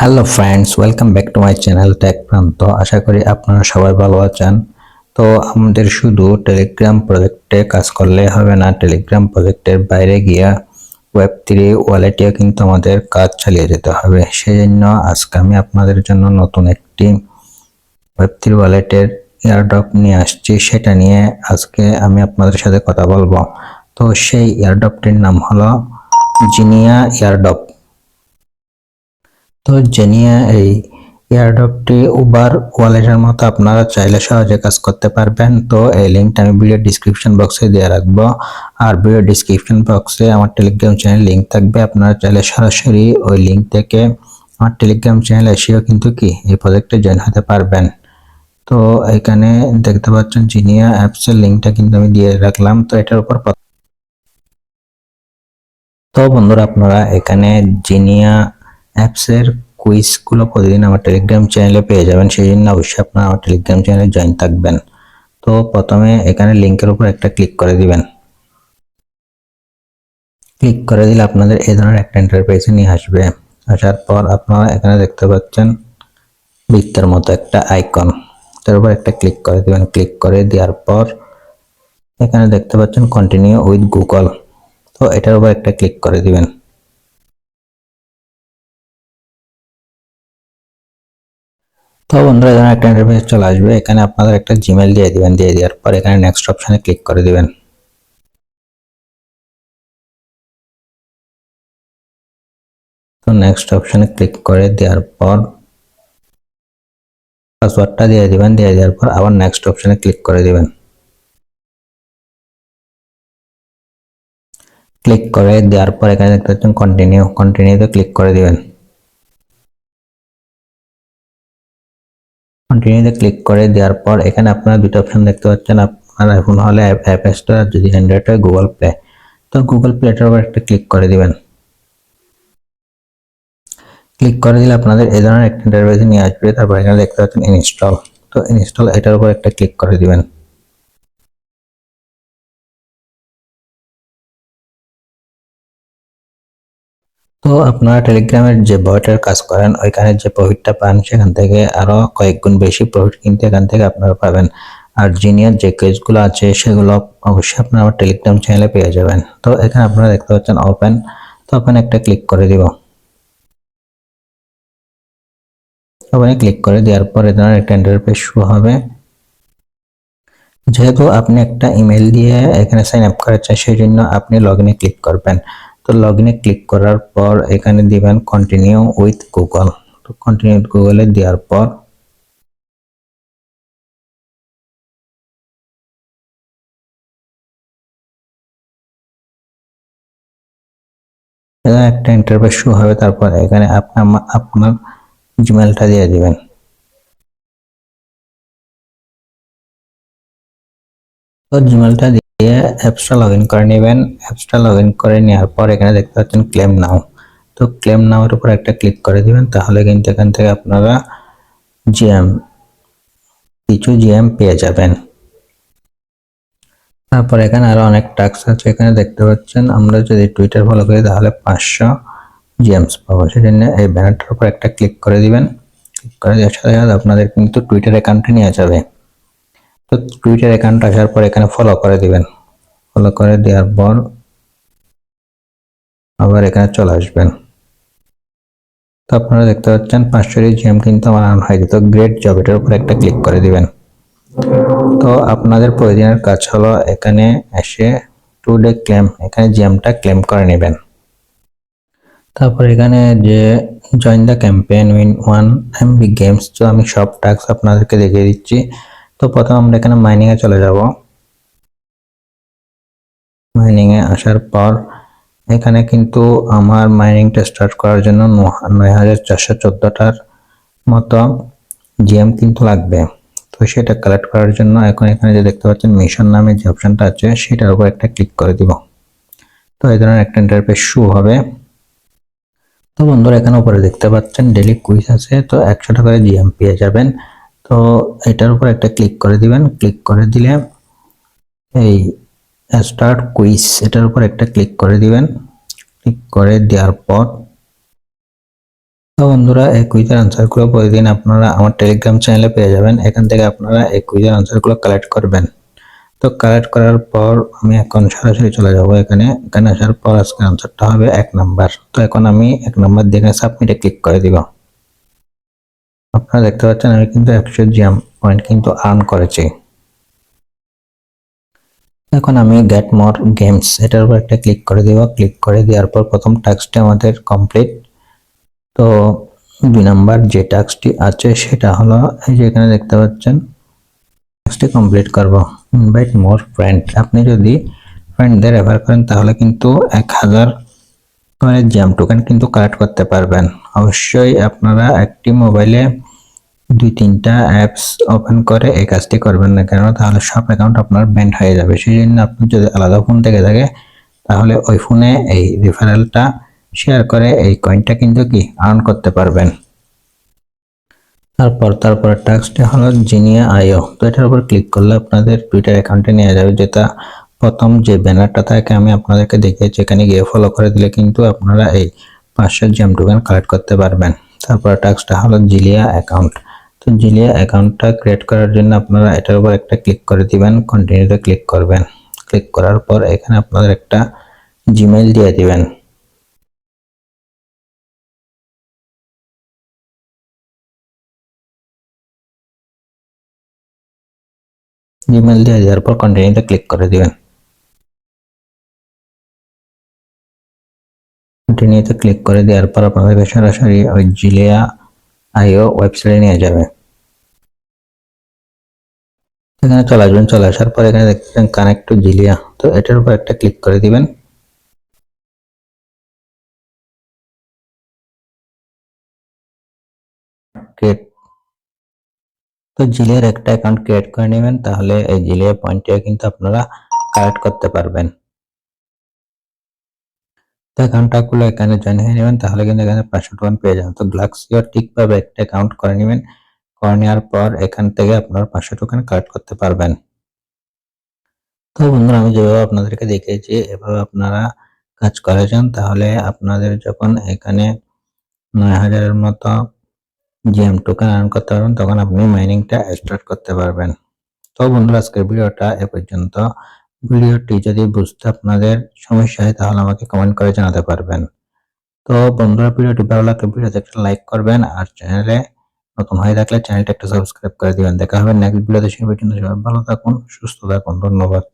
Hello friends, welcome back to my channel tech Pranto. আশা করি আপনারা সবাই ভালো আছেন। তো আমাদের শুধু টেলিগ্রাম প্রজেক্টে কাজ করলে হবে না, টেলিগ্রাম প্রজেক্টের বাইরে গিয়া ওয়েব3 ওয়ালেটেও কিন্তু আমাদের কাজ চালিয়ে যেতে হবে। সেই জন্য আজকে আমি আপনাদের জন্য নতুন একটি ওয়েব3 ওয়ালেটের এয়ারড্রপ নিয়ে আসছি। সেটা নিয়ে আজকে আমি আপনাদের সাথে কথা বলবো। তো সেই এয়ারড্রপটির নাম হলো জিনিয়া এয়ারড্রপ। তো জেনিয়া এই এয়ারড্রপটি উবার ওয়ালেটের মতো আপনারা চাইলে সহজে কাজ করতে পারবেন। তো এই লিঙ্কটা আমি ভিডিও ডিসক্রিপশন বক্সে দিয়ে রাখবো, আর ভিডিও ডিসক্রিপশন বক্সে আমার টেলিগ্রাম চ্যানেল লিঙ্ক থাকবে। আপনারা চাইলে সরাসরি ওই লিঙ্ক থেকে আমার টেলিগ্রাম চ্যানেল এসেও কিন্তু এই প্রজেক্টে জয়েন হতে পারবেন। তো এখানে দেখতে পাচ্ছেন জিনিয়া অ্যাপসের লিঙ্কটা কিন্তু আমি দিয়ে রাখলাম। তো এটার উপর তো বন্ধুরা, আপনারা এখানে জিনিয়া অ্যাপসের কুইজগুলো প্রতিদিন আমার টেলিগ্রাম চ্যানেলে পেয়ে যাবেন। সেই জন্য অবশ্যই আপনারা আমার টেলিগ্রাম চ্যানেলে জয়েন থাকবেন। তো প্রথমে এখানে লিঙ্কের উপর একটা ক্লিক করে দিবেন। ক্লিক করে দিলে আপনাদের এই ধরনের একটা ইন্টারফেসে নিয়ে আসবে। আসার পর আপনারা এখানে দেখতে পাচ্ছেন বৃত্তের মতো একটা আইকন, তার উপর একটা ক্লিক করে দিবেন। ক্লিক করে দেওয়ার পর এখানে দেখতে পাচ্ছেন কন্টিনিউ উইথ গুগল, তো এটার উপর একটা ক্লিক করে দিবেন। তো বন্ধুরা, এখানে একটা ইন্টারফেস চলে আসবে। এখানে আপনাদের একটা জিমেল দিয়ে দিবেন। দিয়ে দেওয়ার পর এখানে নেক্সট অপশনে ক্লিক করে দিবেন। তো নেক্সট অপশনে ক্লিক করে দেওয়ার পর পাসওয়ার্ডটা দিয়ে দিবেন। দিয়ে দেওয়ার পর আবার নেক্সট অপশনে ক্লিক করে দিবেন। ক্লিক করে দেওয়ার পর এখানে দেখতে পাচ্ছেন কন্টিনিউতে ক্লিক করে দিবেন। কন্টিনিউতে ক্লিক করে দেওয়ার পর এখানে আপনারা দুটো অপশন দেখতে পাচ্ছেন। আপনার আইফোন হলে অ্যাপ স্টোর, আর যদি অ্যান্ড্রয়েড হয় গুগল প্লে। তো গুগল প্লেটার উপর একটা ক্লিক করে দিবেন। ক্লিক করে দিলে আপনাদের এই ধরনের একটা ইন্টারফেসে নিয়ে আসবে। তারপর এখানে দেখতে পাচ্ছেন ইনস্টল। তো ইনস্টল এটার উপর একটা ক্লিক করে দিবেন। তো আপনারা টেলিগ্রামের যে বটের কাজ করেন, ওইখানে যে প্রফিটটা পান সেখান থেকে আরো কয়েক গুণ বেশি প্রফিট কিন্তু এখান থেকে আপনারা পাবেন। আর জিনিয়ার যে কেসগুলো আছে সেগুলো অবশ্যই আপনারা আমার টেলিগ্রাম চ্যানেলে পেয়ে যাবেন। তো এখানে আপনারা দেখতে পাচ্ছেন ওপেন। তো ওপেনে একটা ক্লিক করে দিব। ওপেনে ক্লিক করে দেওয়ার পর এই ধরনের একটা ইন্টারফেস শো হবে। যেহেতু আপনি একটা ইমেল দিয়ে এখানে সাইন আপ করেছেন, সেই জন্য আপনি লগইনে ক্লিক করবেন। তো লগইনে ক্লিক করার পর এখানে দিবেন কন্টিনিউ উইথ গুগল। তো কন্টিনিউ উইথ গুগলে দেওয়ার পর একটা ইন্টারফেস শো হবে। তারপর এখানে আপনার জিমেলটা দিয়ে দিবেন। তো জিমেলটা দিয়ে অ্যাপসটা লগ ইন করে নেবেন। অ্যাপসটা লগ ইন করে নেওয়ার পর এখানে দেখতে পাচ্ছেন ক্লেম নাও। তো ক্লেম নাও এর উপর একটা ক্লিক করে দিবেন। তাহলে কিন্তু এখান থেকে আপনারা কিছু জিএম পেয়ে যাবেন। তারপর এখানে আরো অনেক টাস্ক আছে। এখানে দেখতে পাচ্ছেন আমরা যদি টুইটার ফলো করি তাহলে 500 জিএমস পাবো। সেজন্য এই ব্যানারটার উপর একটা ক্লিক করে দিবেন। ক্লিক করে দেওয়ার সাথে সাথে আপনাদের কিন্তু টুইটার অ্যাকাউন্টে নিয়ে যাবে। তো টুইটার অ্যাকাউন্ট আসার পর এখানে ফলো করে দিবেন। ফলো করে দেওয়ার পর আবার এখানে চলে আসবেন। তো আপনারা দেখতে পাচ্ছেন 500 জিএম কিন্তু আমার আর্ন হয়ে যেত। গ্রেট জব, এটার উপর একটা ক্লিক করে দিবেন। তো আপনাদের প্রয়োজনের কাজ হলো এখানে এসে টুডে ক্লেম, এখানে জিএমটা ক্লেম করে নেবেন। তারপর এখানে যে join the campaign win 1 MB games, তো আমি সব টাস্ক আপনাদেরকে দেখিয়ে দিচ্ছি। তো প্রথম আমরা এখানে মাইনিং এ চলে যাব। মাইনিং এ আসার পর এখানে কিন্তু আমার মাইনিংটা স্টার্ট করার জন্য 9414টার মতো জিএম কিন্তু লাগবে। তো সেটা কালেক্ট করার জন্য এখন এখানে যে দেখতে পাচ্ছেন মিশন নামে যে অপশনটা আছে সেটার উপর একটা ক্লিক করে দিব। তো এই ধরনের একটা ইন্টারফেস শো হবে। তো বন্ধুরা, এখানে উপরে দেখতে পাচ্ছেন ডেইলি কুইজ আছে। তো 100 টাকা করে জিএম পেয়ে যাবেন। তো এটার উপর একটা ক্লিক করে দিবেন। ক্লিক করে দিলে এই স্টার্ট কুইজ, এটার উপর একটা ক্লিক করে দিবেন। ক্লিক করে দেওয়ার পর তো বন্ধুরা এই কুইজের আনসারগুলো প্রতিদিন আপনারা আমার টেলিগ্রাম চ্যানেলে পেয়ে যাবেন। এখান থেকে আপনারা এই কুইজের আনসারগুলো কালেক্ট করবেন। তো কালেক্ট করার পর আমি এখন সরাসরি চলে যাব এখানে আসার পর আজকের আনসারটা হবে 1 নাম্বার। তো এখন আমি 1 নাম্বার দিয়ে সাবমিটে ক্লিক করে দিব। আপনারা দেখতে পাচ্ছেন আমি কিন্তু 100 জিএম পয়েন্ট কিন্তু আর্ন করেছি। এখন আমি গেট মোর গেমস এটার উপর একটা ক্লিক করে দিব। ক্লিক করে দেওয়ার পর প্রথম টাস্কটি আমাদের কমপ্লিট। তো 2 নাম্বার যে টাস্কটি আছে সেটা হলো এই যে এখানে দেখতে পাচ্ছেন টাস্কটি কমপ্লিট করব। ইনভাইট মোর ফ্রেন্ড, আপনি যদি ফ্রেন্ডদের রেফার করেন তাহলে কিন্তু 1000 জিএম টোকেন কিন্তু কালেক্ট করতে পারবেন। অবশ্যই আপনারা একটি মোবাইলে 2-3টা অ্যাপস ওপেন করে এই কাজটি করবেন না, কেন তাহলে সব অ্যাকাউন্ট আপনার ব্যান্ড হয়ে যাবে। সেই জন্য আপনি যদি আলাদা ফোন থেকে থাকে তাহলে ওই ফোনে এই রেফারেলটা শেয়ার করে এই কয়েনটা কিন্তু কি আর্ন করতে পারবেন। তারপর টাস্কটি হলো জিনিয়া আইও। তো এটার উপর ক্লিক করলে আপনাদের টুইটার অ্যাকাউন্টে নিয়ে যাবে, যেটা প্রথম যে ব্যানারটা থাকে আমি আপনাদেরকে দেখিয়েছি। এখানে গিয়ে ফলো করে দিলে কিন্তু আপনারা এই 500 জিএম টোকেন কালেক্ট করতে পারবেন। তারপর টাস্কটা হলো জিলিয়া অ্যাকাউন্ট। তো জিলিয়া অ্যাকাউন্টটা ক্রিয়েট করার জন্য আপনারা এটার উপর একটা ক্লিক করে দিবেন, কন্টিনিউতে ক্লিক করবেন। ক্লিক করার পর এখানে আপনাদের একটা জিমেইল দিয়ে দিবেন। জিমেইল দিয়ে দেওয়ার পর কন্টিনিউতে ক্লিক করে দিবেন। কন্টিনিউতে ক্লিক করে দেওয়ার পর আপনাদেরকে সরাসরি ওই জিলিয়া আইও ওয়েবসাইটে নিয়ে যাবে। এখানে চলে আসবেন। চলে আসার পর এখানে দেখতেছেন কানেক্ট টু জিলিয়া। তো এটার উপর একটা ক্লিক করে দিবেন। ক্রিয়েট। তো জিলিয়ার একটা অ্যাকাউন্ট ক্রিয়েট করে নেবেন, তাহলে এই জিলিয়া পয়েন্টটা কিন্তু আপনারা কালেক্ট করতে পারবেন। তো অ্যাকাউন্টটা খুলে এখানে জয়েন হয়ে নেবেন, তাহলে কিন্তু এখানে 500 টোকেন পেয়ে যাবেন। তো গ্লাক্সিও ঠিকভাবে একটা অ্যাকাউন্ট করে নেবেন। করে নেওয়ার পর এখান থেকে আপনারা 500 টোকেন কালেক্ট করতে পারবেন। তো বন্ধুরা আমি যেভাবে আপনাদেরকে দেখিয়েছি এভাবে আপনারা কাজ করে যান, তাহলে আপনাদের যখন এখানে 9000-এর মতো জিএম টোকেন আর্ন করতে পারবেন তখন আপনি মাইনিংটা স্টার্ট করতে পারবেন। তো বন্ধুরা আজকের ভিডিওটা এ পর্যন্ত। ভিডিওটি যদি বুঝতে আপনাদের সমস্যা হয় তাহলে আমাকে কমেন্ট করে জানাতে পারবেন। তো বন্ধুরা ভিডিওটি ভালো লাগলে ভিডিওতে একটা লাইক করবেন, আর চ্যানেলে নতুন হয়ে থাকলে চ্যানেলটা একটা সাবস্ক্রাইব করে দিবেন। দেখা হবে নেক্সট ভিডিওতে। সেই পর্যন্ত সবাই ভালো থাকুন, সুস্থ থাকুন। ধন্যবাদ।